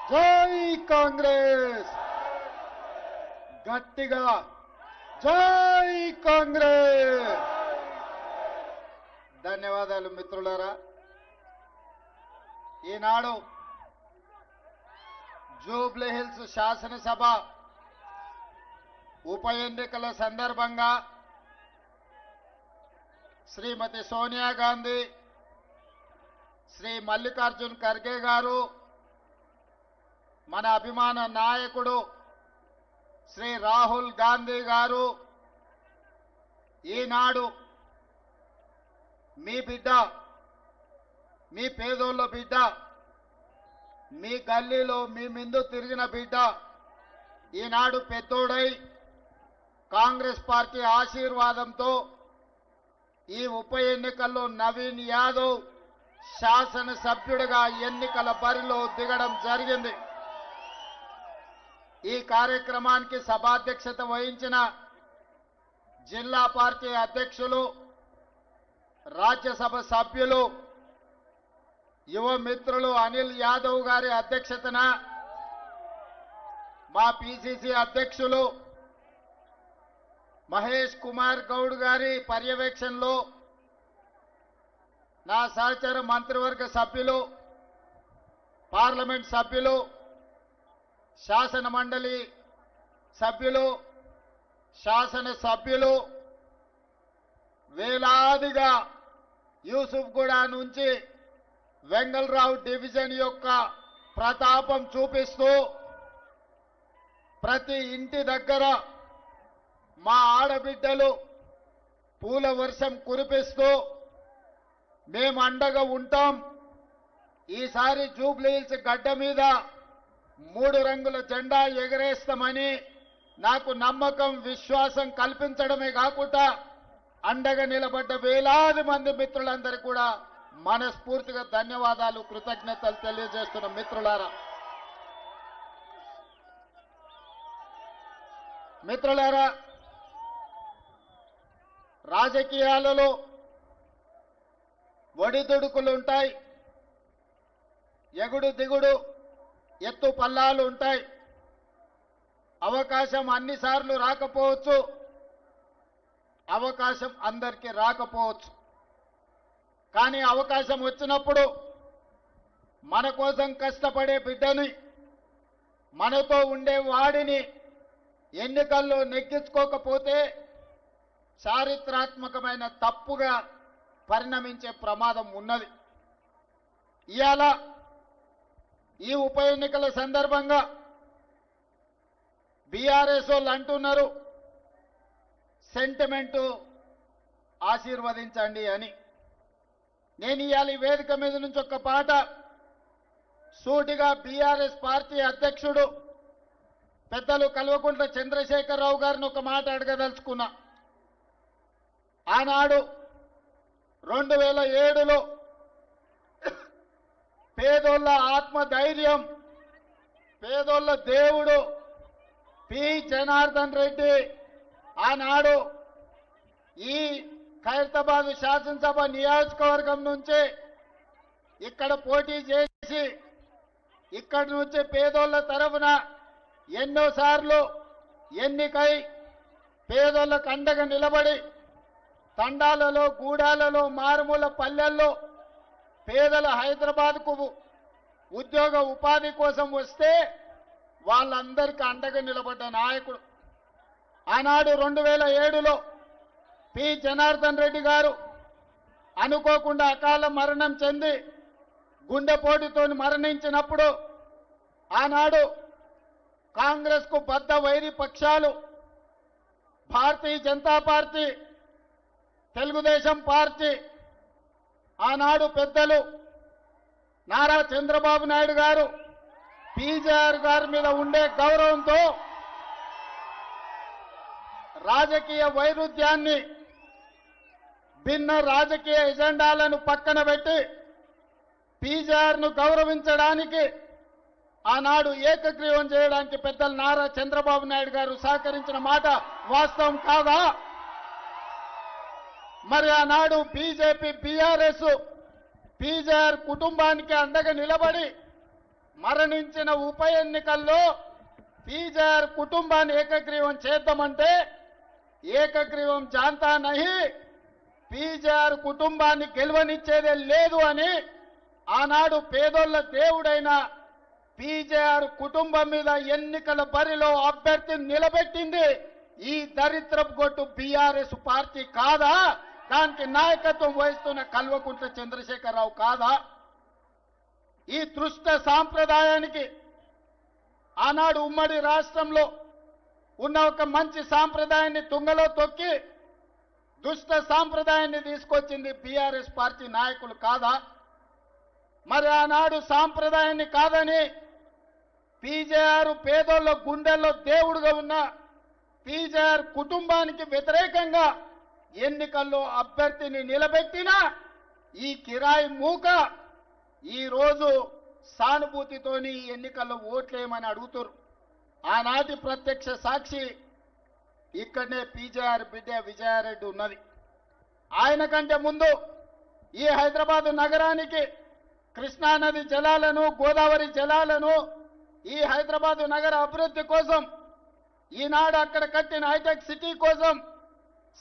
జై కాంగ్రెస్ గట్టిగా జై కాంగ్రెస్. ధన్యవాదాలు మిత్రులారా. ఈనాడు జూబ్లీ హిల్స్ శాసనసభ ఉప ఎన్నికల సందర్భంగా శ్రీమతి సోనియా గాంధీ, శ్రీ మల్లికార్జున్ ఖర్గే గారు, మన అభిమాన నాయకుడు శ్రీ రాహుల్ గాంధీ గారు ఈనాడు మీ బిడ్డ, మీ పేదోళ్ళ బిడ్డ, మీ గల్లీలో మీ ముందు తిరిగిన బిడ్డ ఈనాడు పెద్దోడై కాంగ్రెస్ పార్టీ ఆశీర్వాదంతో ఈ ఉప ఎన్నికల్లో నవీన్ యాదవ్ శాసనసభ్యుడిగా ఎన్నికల బరిలో దిగడం జరిగింది. ఈ కార్యక్రమానికి సభాధ్యక్షత వహించిన జిల్లా పార్టీ అధ్యక్షులు, రాజ్యసభ సభ్యులు, యువ మిత్రులు అనిల్ యాదవ్ గారి అధ్యక్షతన మా పిసిసి అధ్యక్షులు మహేష్ కుమార్ గౌడ్ గారి పర్యవేక్షణలో నా సహచర మంత్రివర్గ సభ్యులు, పార్లమెంట్ సభ్యులు, శాసన మండలి సభ్యులు, శాసన సభ్యులు వేలాదిగా యూసుఫ్గూడ నుంచి వెంగళరావు డివిజన్ యొక్క ప్రతాపం చూపిస్తూ ప్రతి ఇంటి దగ్గర మా ఆడబిడ్డలు పూల వర్షం కురిపిస్తూ మేము అండగా ఉంటాం, ఈసారి జూబ్లీ హిల్స్ గడ్డ మీద 3 రంగుల జెండా ఎగరేస్తామని నాకు నమ్మకం, విశ్వాసం కల్పించడమే కాకుండా అండగా నిలబడ్డ వేలాది మంది మిత్రులందరికీ కూడా మనస్ఫూర్తిగా ధన్యవాదాలు, కృతజ్ఞతలు తెలియజేస్తున్న మిత్రులారా. మిత్రులారా, రాజకీయాలలో ఒడిదుడుకులు ఉంటాయి, ఎగుడు దిగుడు, ఎత్తు పల్లాలు ఉంటాయి. అవకాశం అన్నిసార్లు రాకపోవచ్చు, అవకాశం అందరికీ రాకపోవచ్చు. కానీ అవకాశం వచ్చినప్పుడు మన కోసం కష్టపడే బిడ్డని, మనతో ఉండే వాడిని ఎన్నికల్లో నెగ్గించుకోకపోతే చారిత్రాత్మకమైన తప్పుగా పరిణమించే ప్రమాదం ఉన్నది. ఇవాళ ఈ ఉప ఎన్నికల సందర్భంగా బీఆర్ఎస్ వాళ్ళు అంటున్నారు సెంటిమెంటు ఆశీర్వదించండి అని. నేను ఇవాళ ఈ వేదిక మీద నుంచి ఒక పాట సూటిగా బీఆర్ఎస్ పార్టీ అధ్యక్షుడు పెద్దలు కల్వకుంట్ల చంద్రశేఖరరావు గారిని ఒక మాట అడగదలుచుకున్నా. ఆనాడు 2007లో పేదోళ్ళ ఆత్మధైర్యం, పేదోళ్ళ దేవుడు పి జనార్దన్ రెడ్డి ఆనాడు ఈ ఖైరతాబాద్ శాసనసభ నియోజకవర్గం నుంచి ఇక్కడ పోటీ చేసి ఇక్కడి నుంచి పేదోళ్ళ తరఫున ఎన్నోసార్లు ఎన్నికై పేదోళ్ళకు అండగా నిలబడి తండాలలో, గూడాలలో, మారుమూల పల్లెల్లో పేదల హైదరాబాద్కు ఉద్యోగ ఉపాధి కోసం వస్తే వాళ్ళందరికీ అండగా నిలబడ్డ నాయకుడు. ఆనాడు 2007లో పి జనార్దన్ రెడ్డి గారు అనుకోకుండా అకాల మరణం చెంది గుండెపోటుతో మరణించినప్పుడు ఆనాడు కాంగ్రెస్కు బద్ద వైరి పక్షాలు భారతీయ జనతా పార్టీ, తెలుగుదేశం పార్టీ, ఆనాడు పెద్దలు నారా చంద్రబాబు నాయుడు గారు పీజేఆర్ గారి మీద ఉండే గౌరవంతో రాజకీయ వైరుధ్యాన్ని, భిన్న రాజకీయ ఎజెండాలను పక్కన పెట్టి పీజేఆర్ను గౌరవించడానికి ఆనాడు ఏకగ్రీవం చేయడానికి పెద్దలు నారా చంద్రబాబు నాయుడు గారు సహకరించిన మాట వాస్తవం కాదా? మరి ఆనాడు బీజేపీ, బీఆర్ఎస్ పీజేఆర్ కుటుంబానికి అండగా నిలబడి మరణించిన ఉప ఎన్నికల్లో పీజేఆర్ కుటుంబాన్ని ఏకగ్రీవం చేద్దామంటే ఏకగ్రీవం జాంతా నహి, పీజేఆర్ కుటుంబాన్ని గెలవనిచ్చేదే లేదు అని ఆనాడు పేదోళ్ల దేవుడైన పీజేఆర్ కుటుంబం మీద ఎన్నికల బరిలో అభ్యర్థిని నిలబెట్టింది ఈ దరిద్రపు గొట్టు బీఆర్ఎస్ పార్టీ కాదా? దానికి నాయకత్వం వహిస్తున్న కల్వకుంట్ల చంద్రశేఖరరావు కాదా? ఈ దృష్ట సాంప్రదాయానికి ఆనాడు ఉమ్మడి రాష్ట్రంలో ఉన్న ఒక మంచి సాంప్రదాయాన్ని తుంగలో తొక్కి దుష్ట సాంప్రదాయాన్ని తీసుకొచ్చింది బీఆర్ఎస్ పార్టీ నాయకులు కాదా? మరి ఆనాడు సాంప్రదాయాన్ని కాదని పీజేఆర్ పేదోళ్ళ గుండెల్లో దేవుడుగా ఉన్న పీజేఆర్ కుటుంబానికి వ్యతిరేకంగా ఎన్నికల్లో అభ్యర్థిని నిలబెట్టిన ఈ కిరాయి మూక ఈరోజు సానుభూతితోని ఎన్నికల్లో ఓట్లేయమని అడుగుతారు. ఆనాటి ప్రత్యక్ష సాక్షి ఇక్కడనే పీజేఆర్ బిడ్డ విజయారెడ్డి ఉన్నది. ఆయన కంటే ముందు ఈ హైదరాబాద్ నగరానికి కృష్ణానది జలాలను, గోదావరి జలాలను, ఈ హైదరాబాద్ నగర అభివృద్ధి కోసం, ఈనాడు అక్కడ కట్టిన హైటెక్ సిటీ కోసం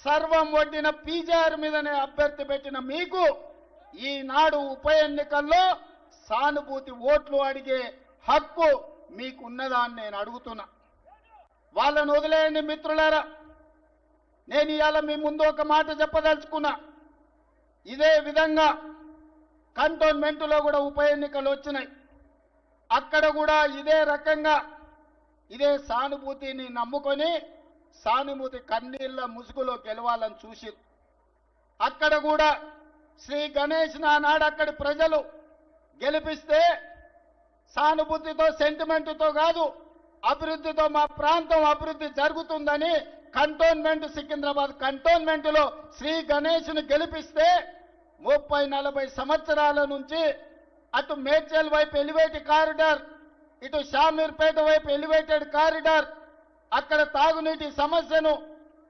సర్వం ఒడ్డిన పీజేఆర్ మీదనే అభ్యర్థి పెట్టిన మీకు ఈనాడు ఉప ఎన్నికల్లో సానుభూతి ఓట్లు అడిగే హక్కు మీకున్నదా అని నేను అడుగుతున్నా. వాళ్ళను వదిలేయండి మిత్రులారా. నేను ఇవాళ మీ ముందు ఒక మాట చెప్పదలుచుకున్నా. ఇదే విధంగా కంటోన్మెంట్లో కూడా ఉప ఎన్నికలు వచ్చినాయి. అక్కడ కూడా ఇదే రకంగా ఇదే సానుభూతిని నమ్ముకొని సానుభూతి కన్నీళ్ల ముసుగులో గెలవాలని చూసి అక్కడ కూడా శ్రీ గణేష్ నాడు అక్కడి ప్రజలు గెలిపిస్తే సానుభూతితో సెంటిమెంటుతో కాదు, అభివృద్ధితో మా ప్రాంతం అభివృద్ధి జరుగుతుందని కంటోన్మెంట్ సికింద్రాబాద్ కంటోన్మెంట్లో శ్రీ గణేష్ను గెలిపిస్తే 30-40 సంవత్సరాల నుంచి అటు మేడ్చల్ వైపు ఎలివేటెడ్ కారిడార్, ఇటు షామీర్పేట వైపు ఎలివేటెడ్ కారిడార్, అక్కడ తాగునీటి సమస్యను,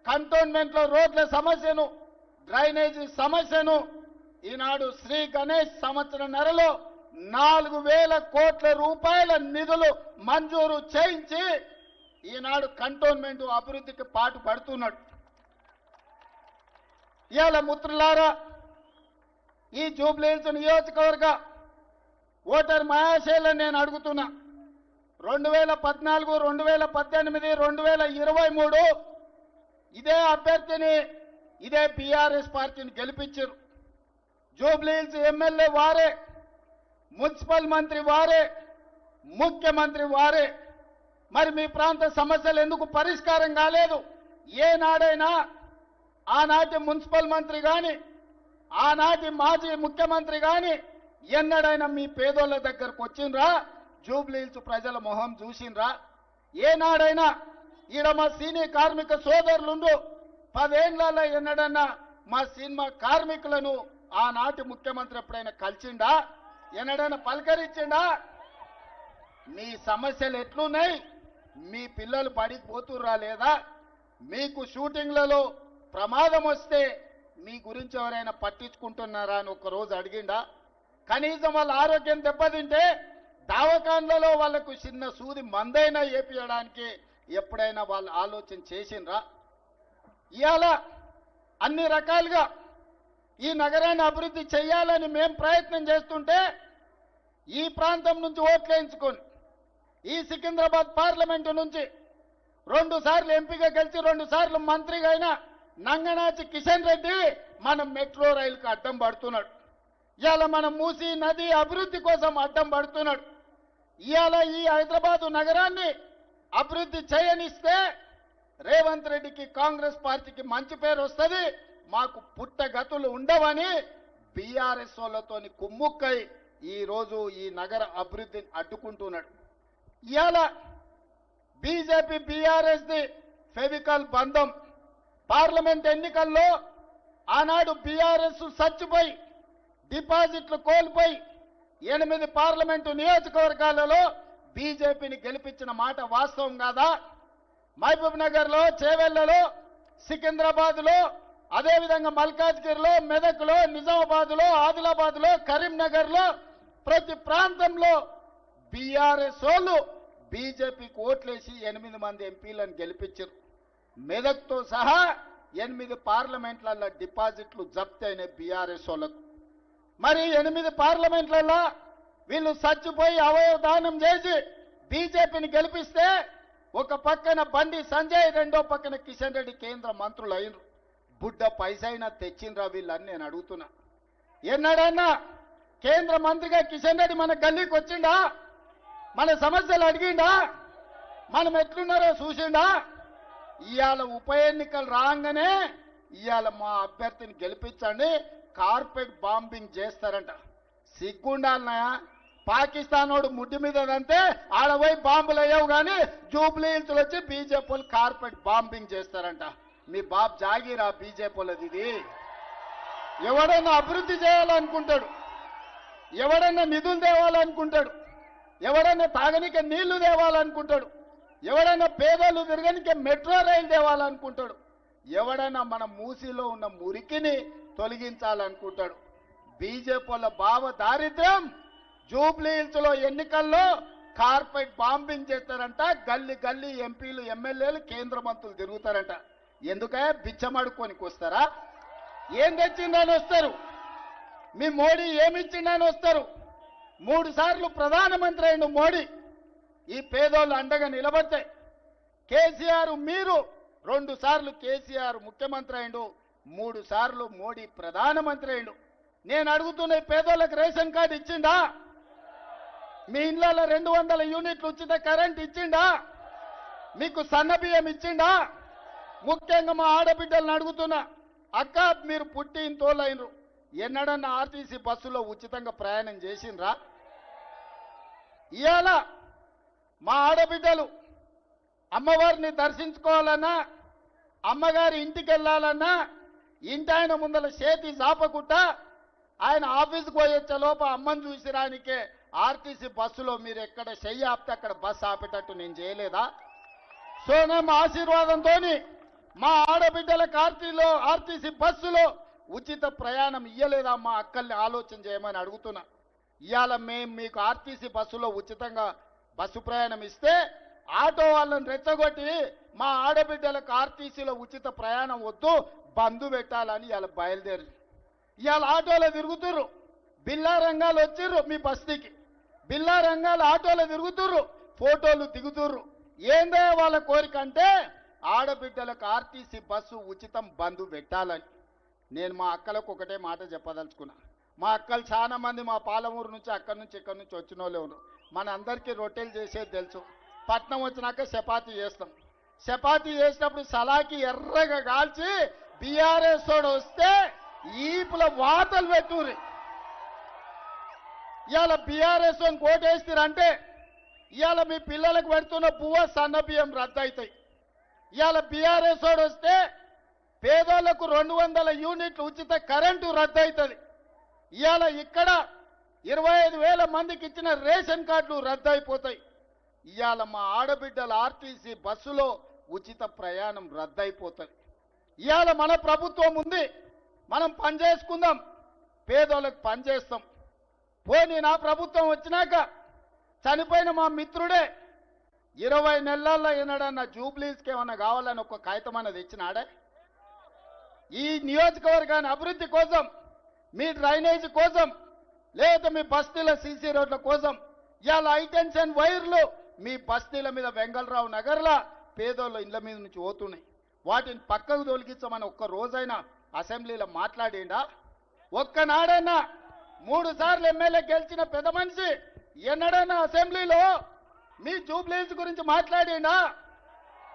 కంటోన్మెంట్లో రోడ్ల సమస్యను, డ్రైనేజీ సమస్యను ఈనాడు శ్రీ గణేష్ సంవత్సరన్నరలో 4,000 కోట్ల రూపాయల నిధులు మంజూరు చేయించి ఈనాడు కంటోన్మెంట్ అభివృద్ధికి పాటు పడుతున్నాడు. ఇవాళ మిత్రులారా, ఈ జూబ్లీహిల్స్ నియోజకవర్గ ఓటర్ మహాశైలను నేను అడుగుతున్నా. 2014, 2018, 2023 ఇదే అభ్యర్థిని ఇదే బీఆర్ఎస్ పార్టీని గెలిపించారు. జూబ్లీహిల్స్ ఎమ్మెల్యే వారే, మున్సిపల్ మంత్రి వారే, ముఖ్యమంత్రి వారే. మరి మీ ప్రాంత సమస్యలు ఎందుకు పరిష్కారం కాలేదు? ఏనాడైనా ఆనాటి మున్సిపల్ మంత్రి కానీ ఆనాటి మాజీ ముఖ్యమంత్రి కానీ ఎన్నడైనా మీ పేదోళ్ళ దగ్గరకు వచ్చిండ్రా? జూబ్లీహిల్స్ ప్రజల మొహం చూసిండ్రా? ఏనాడైనా ఈడ మా సినీ కార్మిక సోదరులుండు 10 ఏళ్లలో ఎన్నడన్నా మా సినిమా కార్మికులను ఆనాటి ముఖ్యమంత్రి ఎప్పుడైనా కలిసిండా? ఎన్నడైనా పలకరించిండా? మీ సమస్యలు ఎట్లున్నాయి? మీ పిల్లలు బడికి పోతుర్రా లేదా? మీకు షూటింగ్లలో ప్రమాదం వస్తే మీ గురించి ఎవరైనా పట్టించుకుంటున్నారా అని ఒక్కరోజు అడిగిండా? కనీసం వాళ్ళ ఆరోగ్యం దెబ్బతింటే దవాఖాన్లలో వాళ్లకు చిన్న సూది మందైనా ఏపీయడానికి ఎప్పుడైనా వాళ్ళు ఆలోచన చేసిండ్రా? ఇవాళ అన్ని రకాలుగా ఈ నగరాన్ని అభివృద్ధి చేయాలని మేం ప్రయత్నం చేస్తుంటే ఈ ప్రాంతం నుంచి ఓట్లేయించుకొని ఈ సికింద్రాబాద్ పార్లమెంటు నుంచి 2 సార్లు ఎంపీగా గెలిచి 2 సార్లు మంత్రిగా అయిన నంగనాచి కిషన్ రెడ్డి మన మెట్రో రైలుకు అడ్డం పడుతున్నాడు. ఇవాళ మన మూసీ నది అభివృద్ధి కోసం అడ్డం పడుతున్నాడు. ఇవాళ ఈ హైదరాబాదు నగరాన్ని అభివృద్ధి చేయనిస్తే రేవంత్ రెడ్డికి కాంగ్రెస్ పార్టీకి మంచి పేరు వస్తుంది, మాకు పుట్టగతులు ఉండవని బీఆర్ఎస్ వాళ్ళతోని కుమ్ముక్కై ఈరోజు ఈ నగర అభివృద్ధిని అడ్డుకుంటున్నాడు. ఇవాళ బీజేపీ బీఆర్ఎస్ది ఫెవికల్ బంధం. పార్లమెంట్ ఎన్నికల్లో ఆనాడు బీఆర్ఎస్ చచ్చిపోయి డిపాజిట్లు కోల్పోయి 8 పార్లమెంటు నియోజకవర్గాలలో బీజేపీని గెలిపించిన మాట వాస్తవం కాదా? మహబూబ్ నగర్లో, చేవెళ్లలో, సికింద్రాబాద్లో, అదేవిధంగా మల్కాజ్గిరిలో, మెదక్లో, నిజామాబాద్లో, ఆదిలాబాద్లో, కరీంనగర్లో ప్రతి ప్రాంతంలో బీఆర్ఎస్ వాళ్ళు బీజేపీకి ఓట్లేసి 8 మంది ఎంపీలను గెలిపించారు. మెదక్తో సహా 8 పార్లమెంట్లలో డిపాజిట్లు జప్తు అయిన బీఆర్ఎస్ వాళ్ళకు. మరి 8 పార్లమెంట్లలో వీళ్ళు చచ్చిపోయి అవయవ దానం చేసి బీజేపీని గెలిపిస్తే ఒక పక్కన బండి సంజయ్, రెండో పక్కన కిషన్ రెడ్డి కేంద్ర మంత్రులు అయినరు. బుడ్డ పైసైనా తెచ్చిండ్రా వీళ్ళని నేను అడుగుతున్నా. ఎన్నడన్నా కేంద్ర మంత్రిగా కిషన్ రెడ్డి మన గల్లీకి వచ్చిండా? మన సమస్యలు అడిగిండా? మనం ఎట్లున్నారో చూసిండా? ఇవాళ ఉప ఎన్నికలు రాగానే ఇవాళ మా అభ్యర్థిని గెలిపించండి, కార్పెట్ బాంబింగ్ చేస్తారంట. సిగ్గుండాలన్నాయా? పాకిస్తాన్ వాడు ముడ్డి మీద అంతే ఆడపోయి బాంబులు అయ్యావు కానీ జూబ్లీ హిల్స్లో వచ్చి బీజేపీ వాళ్ళు కార్పెట్ బాంబింగ్ చేస్తారంట. మీ బాబు జాగీరా బీజేపీ వాళ్ళది ఇది. ఎవడన్నా అభివృద్ధి చేయాలనుకుంటాడు, ఎవడన్నా నిధులు తేవాలనుకుంటాడు, ఎవడన్నా తాగనికే నీళ్లు తేవాలనుకుంటాడు, ఎవడన్నా పేదలు తిరగనికే మెట్రో రైలు తేవాలనుకుంటాడు, ఎవడన్నా మన మూసీలో ఉన్న మురికిని తొలగించాలనుకుంటాడు. బీజేపీ వాళ్ళ భావ దారిద్ర్యం జూబ్లీ హిల్స్ లో ఎన్నికల్లో కార్పెట్ బాంబింగ్ చేస్తారంట. గల్లీ గల్లీ ఎంపీలు, ఎమ్మెల్యేలు, కేంద్ర మంత్రులు తిరుగుతారంట. ఎందుకయ్యా? బిచ్చమడుకోనికి వస్తారా? ఏం తెచ్చిందని వస్తారు? మీ మోడీ ఏమిచ్చిందని వస్తారు? 3 సార్లు ప్రధానమంత్రి అయిన మోడీ ఈ పేదోళ్ళు అండగా నిలబడితే, కేసీఆర్ మీరు 2 సార్లు కేసీఆర్ ముఖ్యమంత్రి అయిండు, 3 సార్లు మోడీ ప్రధానమంత్రి అయిండు. నేను అడుగుతున్న పేదోళ్ళకి రేషన్ కార్డు ఇచ్చిండా? మీ ఇళ్లలో 200 యూనిట్లు ఉచిత కరెంట్ ఇచ్చిండా? మీకు సన్నబియ్యం ఇచ్చిండా? ముఖ్యంగా మా ఆడబిడ్డలను అడుగుతున్నా, అక్క మీరు పుట్టి తోలైనరు, ఎన్నడన్నా ఆర్టీసీ బస్సులో ఉచితంగా ప్రయాణం చేసిండ్రా? ఇవాళ మా ఆడబిడ్డలు అమ్మవారిని దర్శించుకోవాలన్నా, అమ్మగారి ఇంటికి వెళ్ళాలన్నా ఇంటి ఆయన ముందల చేతి జాపకుట్ట ఆయన ఆఫీస్కి పోయొచ్చే లోప అమ్మని చూసిరానికే ఆర్టీసీ బస్సులో మీరు ఎక్కడ చెయ్యి ఆపితే అక్కడ బస్సు ఆపేటట్టు నేను చేయలేదా? సోనం ఆశీర్వాదంతో మా ఆడబిడ్డలకు ఆర్టీసీ బస్సులో ఉచిత ప్రయాణం ఇయ్యలేదా? మా అక్కల్ని ఆలోచన చేయమని అడుగుతున్నా. ఇవాళ మేము మీకు ఆర్టీసీ బస్సులో ఉచితంగా బస్సు ప్రయాణం ఇస్తే ఆటో వాళ్ళని రెచ్చగొట్టి మా ఆడబిడ్డలకు ఆర్టీసీలో ఉచిత ప్రయాణం వద్దు, బంధు పెట్టాలని ఇవాళ బయలుదేరి ఇవాళ ఆటోలో తిరుగుతుర్రు. బిల్లా రంగాలు వచ్చిర్రు మీ బస్తీకి, బిల్లా రంగాలు ఆటోలో తిరుగుతుర్రు, ఫోటోలు దిగుతుర్రు. ఏందే వాళ్ళ కోరిక అంటే ఆడబిడ్డలకు ఆర్టీసీ బస్సు ఉచితం బంధు పెట్టాలని. నేను మా అక్కలకు ఒకటే మాట చెప్పదలుచుకున్నా. మా అక్కలు చాలా మంది మా పాలమూరు నుంచి అక్కడి నుంచి ఇక్కడి నుంచి వచ్చిన వాళ్ళే ఉన్నారు. మన అందరికీ రొట్టెలు చేసేది తెలుసు. పట్నం వచ్చినాక చపాతీ చేస్తాం. చపాతీ చేసినప్పుడు సలాకి ఎర్రగా కాల్చి బీఆర్ఎస్ తోడు వస్తే ఈపుల వాతలు పెట్టుర్రి. ఇవాళ బీఆర్ఎస్ కోటేస్తారంటే ఇవాళ మీ పిల్లలకు పెడుతున్న పువ్వ సన్న బియ్యం రద్దు అవుతాయి. ఇవాళ బీఆర్ఎస్ తోడు వస్తే పేదోళ్లకు 200 యూనిట్లు ఉచిత కరెంటు రద్దు అవుతుంది. ఇవాళ ఇక్కడ 25,000 మందికి ఇచ్చిన రేషన్ కార్డులు రద్దు అయిపోతాయి. ఇవాళ మా ఆడబిడ్డల ఆర్టీసీ బస్సులో ఉచిత ప్రయాణం రద్దు అయిపోతుంది. ఇవాళ మన ప్రభుత్వం ఉంది, మనం పనిచేసుకుందాం, పేదోళ్ళకి పనిచేస్తాం. పోనీ నా ప్రభుత్వం వచ్చినాక చనిపోయిన మా మిత్రుడే 20 నెలల్లో ఏనాడన్నా జూబ్లీస్కి ఏమన్నా కావాలని ఒక కాగితం అన్నది ఇచ్చినాడే? ఈ నియోజకవర్గాన్ని అభివృద్ధి కోసం, మీ డ్రైనేజీ కోసం, లేదా మీ బస్తీల సీసీ రోడ్ల కోసం ఇవాళ హైటెన్షన్ వైర్లు మీ బస్తీల మీద వెంగళరావు నగర్లా పేదోళ్ళ ఇళ్ల మీద నుంచి పోతున్నాయి. వాటిని పక్కకు తొలగించమని ఒక్క రోజైనా అసెంబ్లీలో మాట్లాడిండా? ఒక్కనాడన్నా 3 సార్లు ఎమ్మెల్యే గెలిచిన పెద్ద మనిషి ఎన్నడన్నా అసెంబ్లీలో మీ జూబ్లీ హిల్స్ గురించి మాట్లాడిండా?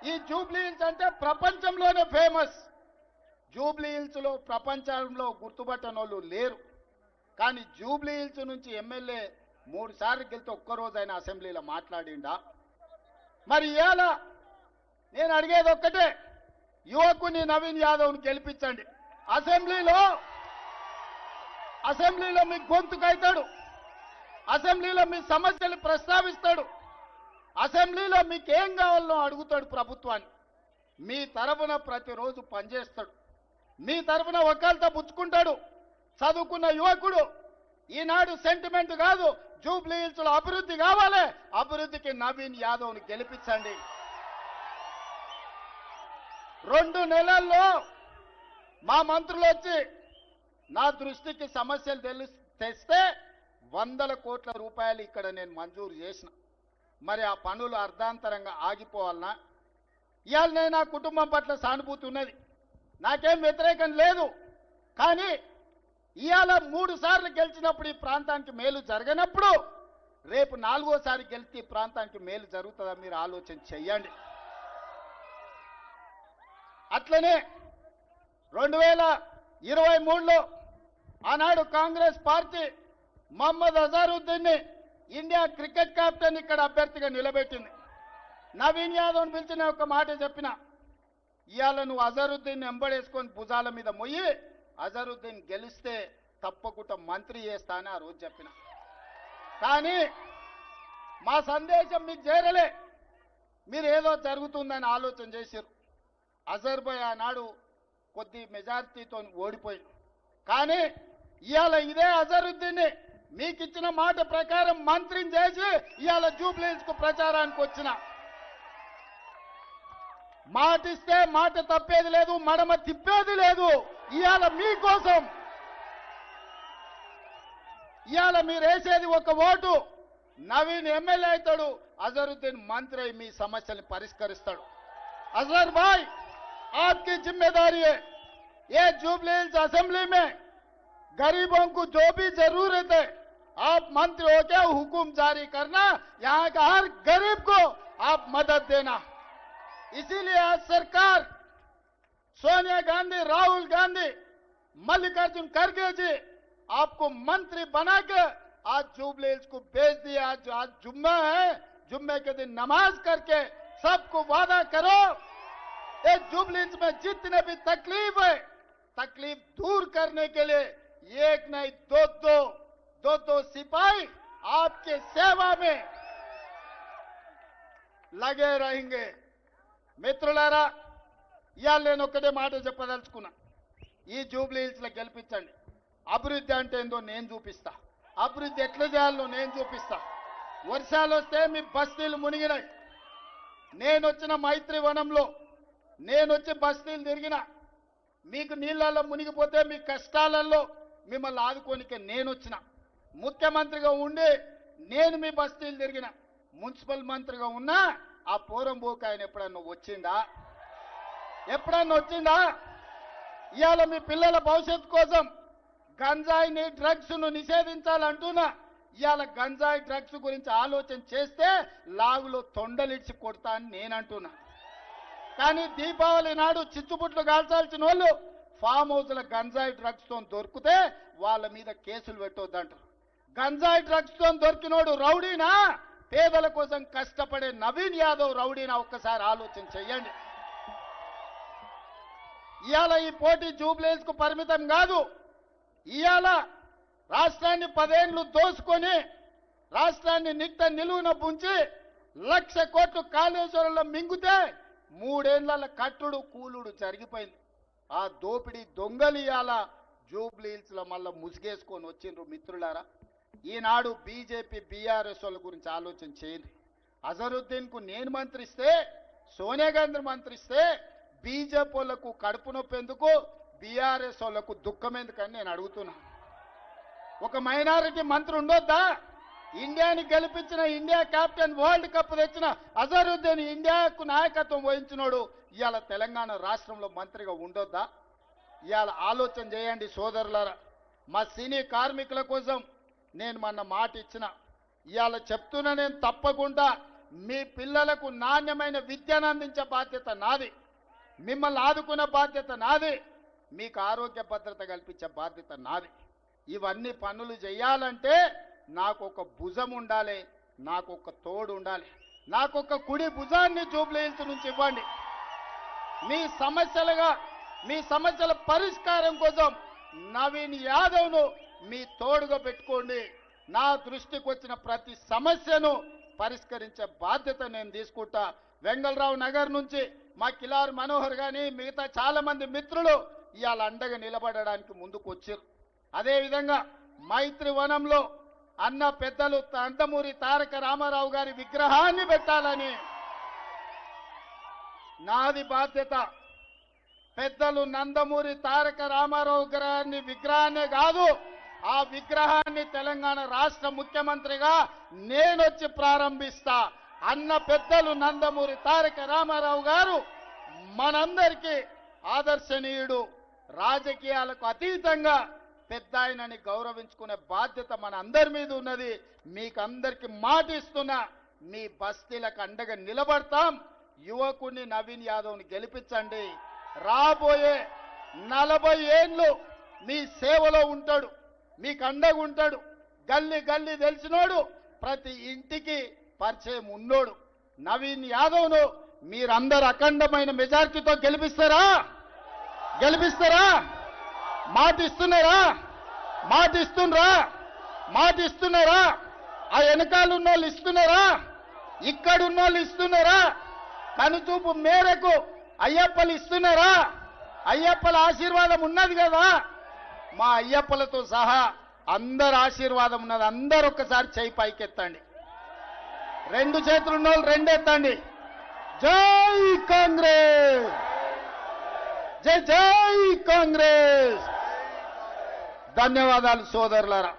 ఈ జూబ్లీ హిల్స్ అంటే ప్రపంచంలోనే ఫేమస్. జూబ్లీ హిల్స్ లో ప్రపంచంలో గుర్తుపట్టనోళ్ళు లేరు. కానీ జూబ్లీ హిల్స్ నుంచి ఎమ్మెల్యే 3 సార్లు గెలితే ఒక్కరోజైనా అసెంబ్లీలో మాట్లాడిండా? మరి ఇవాళ నేను అడిగేది ఒక్కటే, యువకుని నవీన్ యాదవ్ని గెలిపించండి. అసెంబ్లీలో మీ గొంతుకైతాడు, అసెంబ్లీలో మీ సమస్యలు ప్రస్తావిస్తాడు, అసెంబ్లీలో మీకేం కావాలో అడుగుతాడు ప్రభుత్వాన్ని. మీ తరఫున ప్రతిరోజు పనిచేస్తాడు, మీ తరఫున ఒకళ్ళతో పుచ్చుకుంటాడు. చదువుకున్న యువకుడు ఈనాడు సెంటిమెంట్ కాదు, జూబ్లీ హిల్స్ లో అభివృద్ధి కావాలి. అభివృద్ధికి నవీన్ యాదవ్ని గెలిపించండి. 2 నెలల్లో మా మంత్రులు వచ్చి నా దృష్టికి సమస్యలు తెస్తే 100 కోట్ల రూపాయలు ఇక్కడ నేను మంజూరు చేసిన. మరి ఆ పనులు అర్ధాంతరంగా ఆగిపోవాలనా? ఇవాళ నేను నా కుటుంబం పట్ల సానుభూతి ఉన్నది, నాకేం వ్యతిరేకం లేదు. కానీ ఇవాళ 3 సార్లు గెలిచినప్పుడు ఈ ప్రాంతానికి మేలు జరగనప్పుడు రేపు 4వ సారి గెలిచి ఈ ప్రాంతానికి మేలు జరుగుతుందా? మీరు ఆలోచన చెయ్యండి. అట్లనే 2023లో ఆనాడు కాంగ్రెస్ పార్టీ మహమ్మద్ అజారుద్దీన్ని ఇండియా క్రికెట్ కెప్టెన్ ఇక్కడ అభ్యర్థిగా నిలబెట్టింది. నవీన్ యాదవ్ని పిలిచిన ఒక మాట చెప్పిన, ఇవాళ నువ్వు అజరుద్దీన్ ఎంబడేసుకొని భుజాల మీద మొయ్యి అజరుద్దీన్ గెలిస్తే తప్పకుండా మంత్రి చేస్తా అని ఆ రోజు చెప్పిన. కానీ మా సందేశం మీకు చేరలే, మీరు ఏదో జరుగుతుందని ఆలోచన చేశారు. అజర్ భాయ్ ఆనాడు కొద్ది మెజారిటీతో ఓడిపోయింది. కానీ ఇవాళ ఇదే అజరుద్దీన్ని మీకు ఇచ్చిన మాట ప్రకారం మంత్రిని చేసి ఇవాళ జూబ్లీ హిల్స్ కు ప్రచారానికి వచ్చిన. మాట ఇస్తే మాట తప్పేది లేదు, మడమ తిప్పేది లేదు. ఇవాళ మీకోసం, ఇవాళ మీరు వేసేది ఒక ఓటు, నవీన్ ఎమ్మెల్యే అవుతాడు, అజరుద్దీన్ మంత్రి అయి మీ సమస్యల్ని పరిష్కరిస్తాడు. अजहर भाई, आपकी जिम्मेदारी है ये जुबली हिल्स असेंबली में गरीबों को जो भी जरूरत है आप मंत्री होकर हुकुम जारी करना, यहाँ का हर गरीब को आप मदद देना. इसीलिए आज सरकार सोनिया गांधी, राहुल गांधी, मल्लिकार्जुन खड़गे जी आपको मंत्री बनाकर आज जुबली हिल्स को भेज दिया. आज जुम्मा है, जुम्मे के दिन नमाज करके सबको वादा करो ये जुबली हिल्स में जितने भी तकलीफ है, तकलीफ दूर करने के लिए एक नहीं दो सिपाही आपके सेवा में लगे रहेंगे. మిత్రులారా, ఇవాళ నేను ఒకటే మాట చెప్పదలుచుకున్నా, ఈ జూబ్లీ హిల్స్ లో గెలిపించండి. అభివృద్ధి అంటే ఏందో నేను చూపిస్తా, అభివృద్ధి ఎట్లా చేయాలో నేను చూపిస్తా. వర్షాలు వస్తే మీ బస్తీలు మునిగినాయి. నేను వచ్చిన మైత్రి వనంలో నేను వచ్చి బస్తీలు తిరిగిన, మీకు నీళ్ళల్లో మునిగిపోతే మీ కష్టాలలో మిమ్మల్ని ఆదుకోనికే నేను వచ్చిన. ముఖ్యమంత్రిగా ఉండి నేను మీ బస్తీలు తిరిగిన, మున్సిపల్ మంత్రిగా ఉన్నా ఆ పోరంబోకు ఆయన ఎప్పుడన్నా వచ్చిందా? ఇవాళ మీ పిల్లల భవిష్యత్తు కోసం గంజాయిని, డ్రగ్స్ ను నిషేధించాలంటున్నా. ఇవాళ గంజాయి, డ్రగ్స్ గురించి ఆలోచన చేస్తే లాగులో తొండలిడ్చి కొడతా అని నేనంటున్నా. కానీ దీపావళి నాడు చిచ్చుబుట్లు కాల్చాల్సిన వాళ్ళు ఫామ్ హౌస్ల గంజాయి డ్రగ్స్ తో దొరికితే వాళ్ళ మీద కేసులు పెట్టొద్దంటారు. గంజాయి డ్రగ్స్ తో దొరికినోడు రౌడీనా, పేదల కోసం కష్టపడే నవీన్ యాదవ్ రౌడీనా? ఒక్కసారి ఆలోచన చెయ్యండి. ఇవాళ ఈ పోటీ జూబ్లీ హిల్స్ కు పరిమితం కాదు. ఇవాళ రాష్ట్రాన్ని 10 ఏళ్లు దోసుకొని రాష్ట్రాన్ని నిట్ట నిలువున పుంచి 1,00,000 కోట్లు కాళేశ్వరంలో మింగితే 3 ఏళ్ల కట్టుడు కూలుడు జరిగిపోయింది. ఆ దోపిడీ దొంగలు ఇవాళ జూబ్లీ హిల్స్ లో మళ్ళా ముసుగేసుకొని వచ్చిండ్రు. మిత్రులారా, ఈనాడు బీజేపీ, బీఆర్ఎస్ వాళ్ళ గురించి ఆలోచన చేయండి. అజరుద్దీన్ కు నేను మంత్రిస్తే, సోనియా గాంధీ మంత్రిస్తే బీజేపీ వాళ్ళకు కడుపు నొప్పి ఎందుకు, బీఆర్ఎస్ వాళ్ళకు దుఃఖం ఎందుకని నేను అడుగుతున్నా. ఒక మైనారిటీ మంత్రి ఉండొద్దా? ఇండియాని గెలిపించిన, ఇండియా కెప్టెన్, వరల్డ్ కప్ తెచ్చిన అజరుద్దీన్ ఇండియాకు నాయకత్వం వహించినోడు ఇవాళ తెలంగాణ రాష్ట్రంలో మంత్రిగా ఉండొద్దా? ఇవాళ ఆలోచన చేయండి సోదరులారా. మా సినీ కార్మికుల కోసం నేను మొన్న మాట ఇచ్చిన, ఇవాళ చెప్తున్నా, నేను తప్పకుండా మీ పిల్లలకు నాణ్యమైన విద్యను అందించే బాధ్యత నాది, మిమ్మల్ని ఆదుకునే బాధ్యత నాది, మీకు ఆరోగ్య భద్రత కల్పించే బాధ్యత నాది. ఇవన్నీ పనులు చేయాలంటే నాకు ఒక భుజం ఉండాలి, నాకు ఒక తోడు ఉండాలి. నాకు ఒక కుడి భుజాన్ని జూబ్లీ హిల్స్ నుంచి ఇవ్వండి. మీ సమస్యల పరిష్కారం కోసం నవీన్ యాదవ్ను మీ తోడుగా పెట్టుకోండి. నా దృష్టికి వచ్చిన ప్రతి సమస్యను పరిష్కరించే బాధ్యత నేను తీసుకుంటా. వెంగళరావు నగర్ నుంచి మా కిలారు మనోహర్ గాని మిగతా చాలా మంది మిత్రులు ఇవాళ అండగా నిలబడడానికి ముందుకు వచ్చారు. అదేవిధంగా మైత్రి వనంలో అన్న పెద్దలు నందమూరి తారక రామారావు గారి విగ్రహాన్ని పెట్టాలని నాది బాధ్యత. పెద్దలు నందమూరి తారక రామారావు గారి విగ్రహాన్ని కాదు, ఆ విగ్రహాన్ని తెలంగాణ రాష్ట్ర ముఖ్యమంత్రిగా నేనొచ్చి ప్రారంభిస్తా. అన్న పెద్దలు నందమూరి తారక రామారావు గారు మనందరికీ ఆదర్శనీయుడు. రాజకీయాలకు అతీతంగా పెద్ద ఆయనని గౌరవించుకునే బాధ్యత మన అందరి మీద ఉన్నది. మీకందరికి మాట ఇస్తున్నా, మీ బస్తీలకు అండగా నిలబడతాం. యువకుడిని నవీన్ యాదవ్ని గెలిపించండి. రాబోయే 40 ఏళ్ళు మీ సేవలో ఉంటాడు, మీకు అండగా ఉంటాడు. గల్లీ గల్లీ తెలిసినోడు, ప్రతి ఇంటికి పరిచయం ఉన్నోడు నవీన్ యాదవ్ను మీరందరూ అఖండమైన మెజార్టీతో గెలిపిస్తారా? గెలిపిస్తారా? మాట ఇస్తున్నారా? మాట ఇస్తున్నారా? మాట ఇస్తున్నారా? ఆ వెనకాల ఉన్న వాళ్ళు ఇస్తున్నారా? ఇక్కడున్న వాళ్ళు ఇస్తున్నారా? కనుచూపు మేరకు అయ్యప్పలు ఇస్తున్నారా? అయ్యప్పల ఆశీర్వాదం ఉన్నది కదా. మా అయ్యప్పలతో సహా అందరు ఆశీర్వాదం ఉన్నది. అందరూ ఒక్కసారి చేయి పైకెత్తండి. 2 చేతులు ఉన్న వాళ్ళు 2 ఎత్తండి. జై కాంగ్రెస్, జై జై కాంగ్రెస్. ధన్యవాదాలు సోదరులారా.